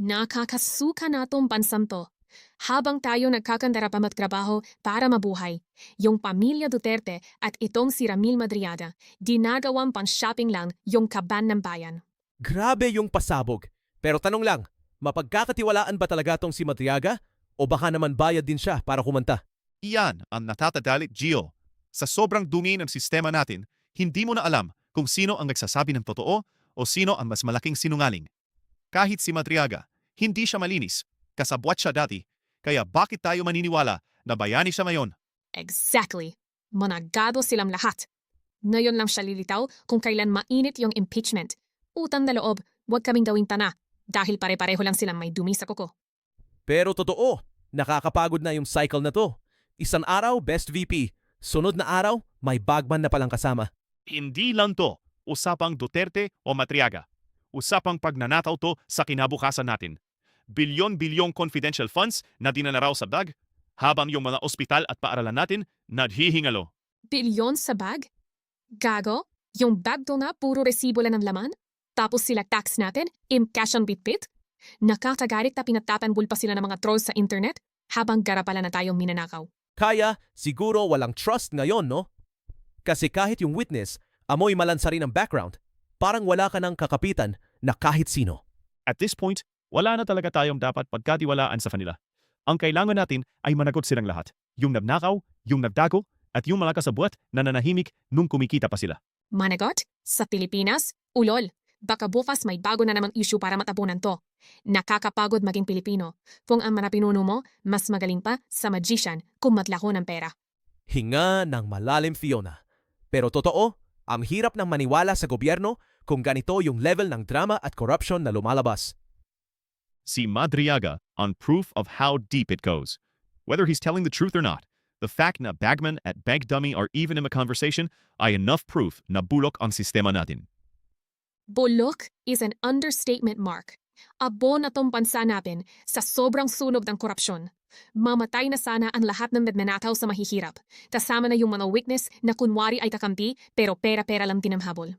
Nakakasuka na tong bansang to. Habang tayo nagkakandara pa magtrabaho para mabuhay, yung pamilya Duterte at itong si Ramil Madriaga, dinagawang pan-shopping lang yung kaban ng bayan. Grabe yung pasabog. Pero tanong lang, mapagkakatiwalaan ba talaga tong si Madriaga? O baka naman bayad din siya para kumanta? Iyan ang natatadalit, Gio. Sa sobrang dumi ng sistema natin, hindi mo na alam kung sino ang nagsasabi ng totoo o sino ang mas malaking sinungaling. Kahit si Madriaga, hindi siya malinis. Kasabwat siya dati. Kaya bakit tayo maniniwala na bayani siya ngayon? Exactly. Managado silang lahat. Ngayon lang siya lilitaw kung kailan mainit yung impeachment. Utang na loob, huwag kaming gawing tana dahil pare-pareho lang silang may dumi sa kuko. Pero totoo, nakakapagod na yung cycle na to. Isang araw, best VP. Sunod na araw, may bagman na palang kasama. Hindi lang to usapang Duterte o Matriaga. Usapang pagnanakaw to sa kinabukasan natin. Bilyon-bilyong confidential funds na dinanaraw sa bag, habang yung mga ospital at paaralan natin naghihingalo. Bilyon sa bag? Gago? Yung bag do na puro resibo lang ng laman? Tapos sila tax natin, cash ang bitbit? Nakatagarit na pinatapanbul pa sila ng mga trolls sa internet habang garapala na tayong minanakaw. Kaya, siguro walang trust ngayon, no? Kasi kahit yung witness, amoy malansa rin ang background, parang wala ka ng kakapitan na kahit sino. At this point, wala na talaga tayong dapat pagkatiwalaan sa kanila. Ang kailangan natin ay managot silang lahat. Yung nagnakaw, yung nagdago, at yung mga kasabwat na nanahimik nung kumikita pa sila. Managot? Sa Pilipinas? Ulol. Baka bukas may bago na namang issue para matapunan to. Nakakapagod maging Pilipino. Kung ang mga pinuno mo, mas magaling pa sa magician kung matlako ng pera. Hinga ng malalim, Fiona. Pero totoo, ang hirap ng maniwala sa gobyerno kung ganito yung level ng drama at corruption na lumalabas. Si Madriaga on proof of how deep it goes. Whether he's telling the truth or not, the fact na bagman at bank dummy are even in the conversation ay enough proof na bulok ang sistema natin. Bulok is an understatement, Mark. Abo na tong bansa natin sa sobrang sunog ng korupsyon. Mamatay na sana ang lahat ng nagnanakaw sa mahihirap. Kasama na yung mga witness na kunwari ay kakampi pero pera-pera lang din ang habol.